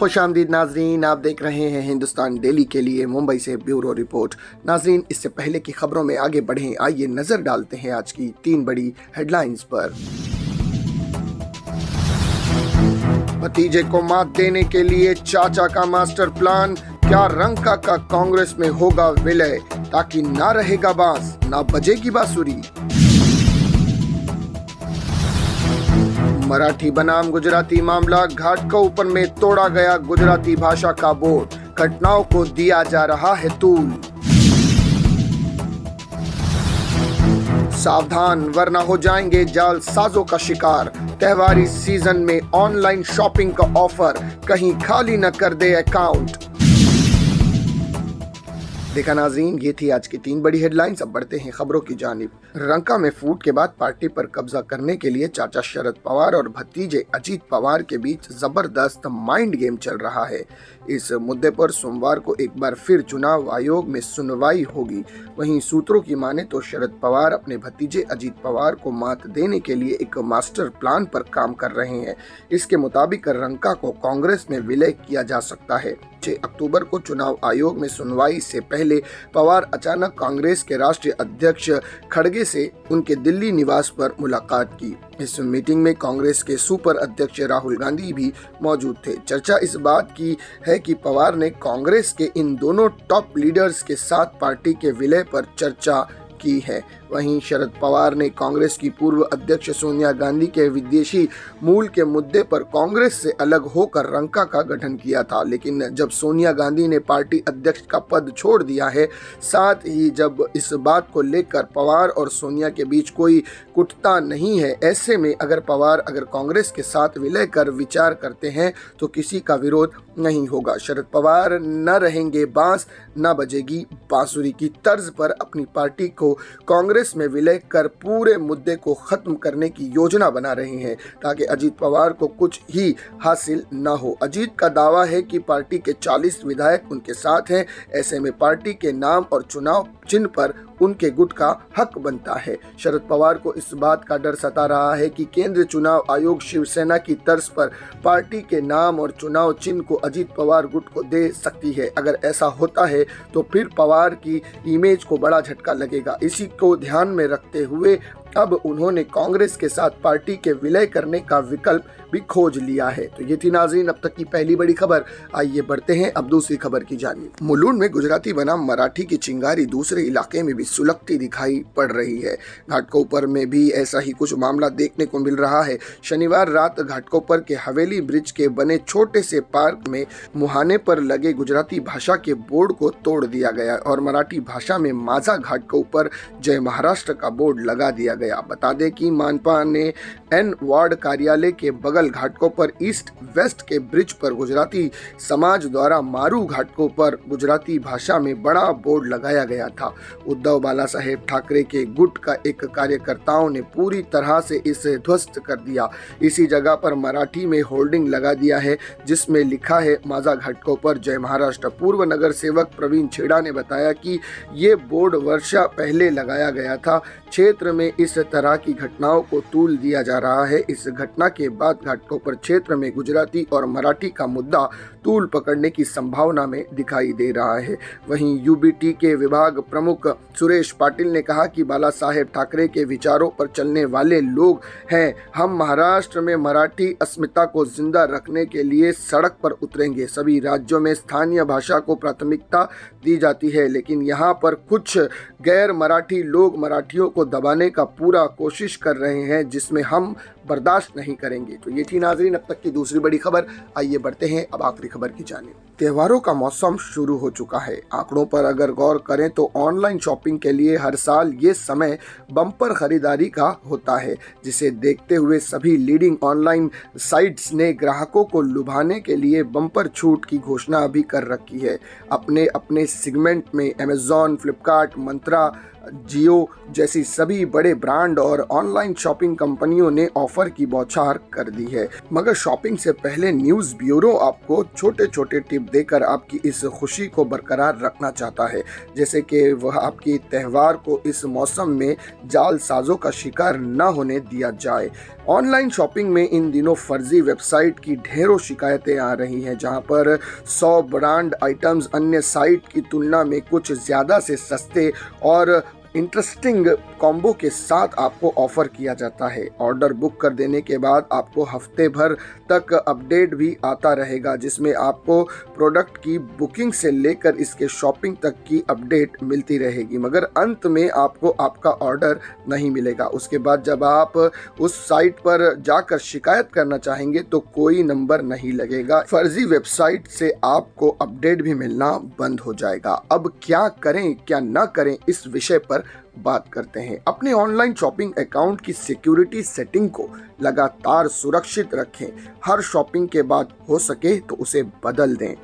खुशामदीद नाजरीन, आप देख रहे हैं हिंदुस्तान डेली के लिए मुंबई से ब्यूरो रिपोर्ट। नाजरीन, इससे पहले की खबरों में आगे बढ़ें, आइए नजर डालते हैं आज की 3 बड़ी हेडलाइंस पर। भतीजे को मात देने के लिए चाचा का मास्टर प्लान, क्या रंका का कांग्रेस में होगा विलय, ताकि ना रहेगा बांस ना बजेगी बांसुरी। मराठी बनाम गुजराती मामला, घाटकोपर में तोड़ा गया गुजराती भाषा का बोर्ड, घटनाओं को दिया जा रहा है तूल। सावधान वरना हो जाएंगे जालसाजों का शिकार, त्योहारी सीजन में ऑनलाइन शॉपिंग का ऑफर, कहीं खाली न कर दे अकाउंट। देखा नाज़रीन, ये थी आज की 3 बड़ी हेडलाइंस। अब बढ़ते हैं खबरों की जानिब। रंका में फूट के बाद पार्टी पर कब्जा करने के लिए चाचा शरद पवार और भतीजे अजीत पवार के बीच जबरदस्त माइंड गेम चल रहा है। इस मुद्दे पर सोमवार को एक बार फिर चुनाव आयोग में सुनवाई होगी। वहीं सूत्रों की माने तो शरद पवार अपने भतीजे अजीत पवार को मात देने के लिए एक मास्टर प्लान पर काम कर रहे हैं। इसके मुताबिक रंका को कांग्रेस में विलय किया जा सकता है। 6 अक्टूबर को चुनाव आयोग में सुनवाई से पहले पवार अचानक कांग्रेस के राष्ट्रीय अध्यक्ष खड़गे से उनके दिल्ली निवास पर मुलाकात की। इस मीटिंग में कांग्रेस के सुपर अध्यक्ष राहुल गांधी भी मौजूद थे। चर्चा इस बात की है कि पवार ने कांग्रेस के इन दोनों टॉप लीडर्स के साथ पार्टी के विलय पर चर्चा की है। वहीं शरद पवार ने कांग्रेस की पूर्व अध्यक्ष सोनिया गांधी के विदेशी मूल के मुद्दे पर कांग्रेस से अलग होकर रंका का गठन किया था, लेकिन जब सोनिया गांधी ने पार्टी अध्यक्ष का पद छोड़ दिया है, साथ ही जब इस बात को लेकर पवार और सोनिया के बीच कोई कुटता नहीं है, ऐसे में अगर पवार कांग्रेस के साथ विलय कर विचार करते हैं तो किसी का विरोध नहीं होगा। शरद पवार न रहेंगे बांस न बजेगी बांसुरी की तर्ज पर अपनी पार्टी को कांग्रेस में विलय कर पूरे मुद्दे को खत्म करने की योजना बना रहे हैं, ताकि अजीत पवार को कुछ ही हासिल न हो। अजीत का दावा है कि पार्टी के 40 विधायक उनके साथ हैं, ऐसे में पार्टी के नाम और चुनाव चिन्ह पर उनके गुट का हक बनता है। शरद पवार को इस बात का डर सता रहा है कि केंद्रीय चुनाव आयोग शिवसेना की तर्ज पर पार्टी के नाम और चुनाव चिन्ह को अजीत पवार गुट को दे सकती है। अगर ऐसा होता है तो फिर पवार की इमेज को बड़ा झटका लगेगा। इसी को ध्यान में रखते हुए अब उन्होंने कांग्रेस के साथ पार्टी के विलय करने का विकल्प भी खोज लिया है। तो ये थी नाज़रीन अब तक की पहली बड़ी खबर। आइए बढ़ते हैं अब दूसरी खबर की जानिब। मुलुंड में गुजराती बनाम मराठी की चिंगारी दूसरे इलाके में भी सुलगती दिखाई पड़ रही है। घाटकोपर में भी ऐसा ही कुछ मामला देखने को मिल रहा है। शनिवार रात घाटकोपर के हवेली ब्रिज के बने छोटे से पार्क में मुहाने पर लगे गुजराती भाषा के बोर्ड को तोड़ दिया गया और मराठी भाषा में माझा घाटकोपर जय महाराष्ट्र का बोर्ड लगा दिया गया। बता दें कि मानपा ने एन वार्ड कार्यालय के बगल घाटकोपर ईस्ट वेस्ट के ब्रिज पर गुजराती समाज द्वारा मारू घाटकोपर गुजराती भाषा में बड़ा बोर्ड लगाया गया था। उद्धव बाला साहेब ठाकरे के गुट का एक कार्यकर्ताओं ने पूरी तरह से इसे ध्वस्त कर दिया। इसी जगह पर मराठी में होर्डिंग लगा दिया है जिसमें लिखा है माझा घाटकोपर जय महाराष्ट्र। पूर्व नगर सेवक प्रवीण छेड़ा ने बताया कि ये बोर्ड वर्षा पहले लगाया गया था। क्षेत्र में इस तरह की घटनाओं को तूल दिया जा रहा है। इस घटना के बाद घाटकोपर क्षेत्र में गुजराती और मराठी का मुद्दा तूल पकड़ने की संभावना में दिखाई दे रहा है। वहीं यूबीटी के विभाग प्रमुख सुरेश पाटिल ने कहा कि बाला साहेब ठाकरे के विचारों पर चलने वाले लोग हैं। हम महाराष्ट्र में मराठी अस्मिता को जिंदा रखने के लिए सड़क पर उतरेंगे। सभी राज्यों में स्थानीय भाषा को प्राथमिकता दी जाती है, लेकिन यहाँ पर कुछ गैर मराठी लोग मराठियों को दबाने का पूरा कोशिश कर रहे हैं, जिसमें हम बर्दाश्त नहीं करेंगे। तो ये थी नाज़रीन अब तक की दूसरी बड़ी खबर। आइए बढ़ते हैं अब आखिरी खबर की जानिब। त्योहारों का मौसम शुरू हो चुका है। आंकड़ों पर अगर गौर करें तो ऑनलाइन शॉपिंग के लिए हर साल ये समय बम्पर खरीदारी का होता है, जिसे देखते हुए सभी लीडिंग ऑनलाइन साइट्स ने ग्राहकों को लुभाने के लिए बम्पर छूट की घोषणा भी कर रखी है। अपने अपने सेगमेंट में अमेज़ॉन, फ्लिपकार्ट, मंत्रा, जियो जैसी सभी बड़े ब्रांड और ऑनलाइन शॉपिंग कंपनियों ने ऑफर की बौछार कर दी है। मगर शॉपिंग से पहले न्यूज़ ब्यूरो आपको छोटे छोटे टिप देकर आपकी इस खुशी को बरकरार रखना चाहता है, जैसे कि वह आपकी त्यौहार को इस मौसम में जालसाजों का शिकार न होने दिया जाए। ऑनलाइन शॉपिंग में इन दिनों फर्जी वेबसाइट की ढेरों शिकायतें आ रही हैं, जहां पर 100 ब्रांड आइटम्स अन्य साइट की तुलना में कुछ ज़्यादा से सस्ते और इंटरेस्टिंग कॉम्बो के साथ आपको ऑफर किया जाता है। ऑर्डर बुक कर देने के बाद आपको हफ्ते भर तक अपडेट भी आता रहेगा, जिसमें आपको प्रोडक्ट की बुकिंग से लेकर इसके शॉपिंग तक की अपडेट मिलती रहेगी, मगर अंत में आपको आपका ऑर्डर नहीं मिलेगा। उसके बाद जब आप उस साइट पर जाकर शिकायत करना चाहेंगे तो कोई नंबर नहीं लगेगा। फर्जी वेबसाइट से आपको अपडेट भी मिलना बंद हो जाएगा। अब क्या करें क्या ना करें, इस विषय पर बात करते हैं। अपने ऑनलाइन शॉपिंग अकाउंट की सिक्योरिटी सेटिंग को लगातार सुरक्षित रखें। हर शॉपिंग के बाद हो सके तो उसे बदल दें।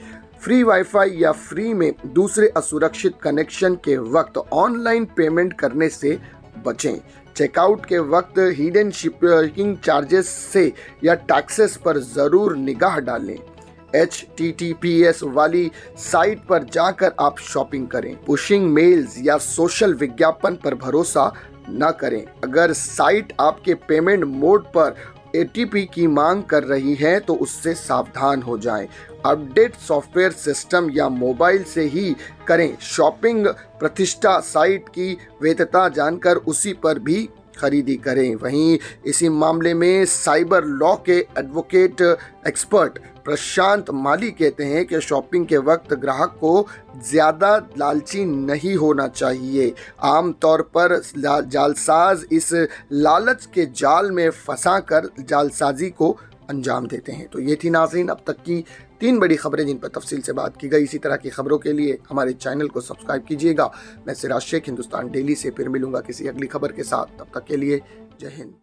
फ्री वाईफाई या फ्री में दूसरे असुरक्षित कनेक्शन के वक्त ऑनलाइन पेमेंट करने से बचें। चेकआउट के वक्त हिडन शिपिंग चार्जेस से या टैक्सेस पर जरूर निगाह डालें। HTTPS वाली साइट पर जाकर आप शॉपिंग करें। पुशिंग मेल्स या सोशल विज्ञापन पर भरोसा न करें। अगर साइट आपके पेमेंट मोड पर ATP की मांग कर रही है तो उससे सावधान हो जाएं। अपडेट सॉफ्टवेयर सिस्टम या मोबाइल से ही करें। शॉपिंग प्रतिष्ठा साइट की वैधता जानकर उसी पर भी खरीदी करें। वहीं इसी मामले में साइबर लॉ के एडवोकेट एक्सपर्ट प्रशांत माली कहते हैं कि शॉपिंग के वक्त ग्राहक को ज़्यादा लालची नहीं होना चाहिए। आमतौर पर जालसाज इस लालच के जाल में फंसाकर जालसाजी को अंजाम देते हैं। तो ये थी नाज़रीन अब तक की 3 बड़ी खबरें जिन पर तफसील से बात की गई। इसी तरह की खबरों के लिए हमारे चैनल को सब्सक्राइब कीजिएगा। मैं सिराज शेख, हिंदुस्तान डेली से फिर मिलूंगा किसी अगली खबर के साथ। तब तक के लिए जय हिंद।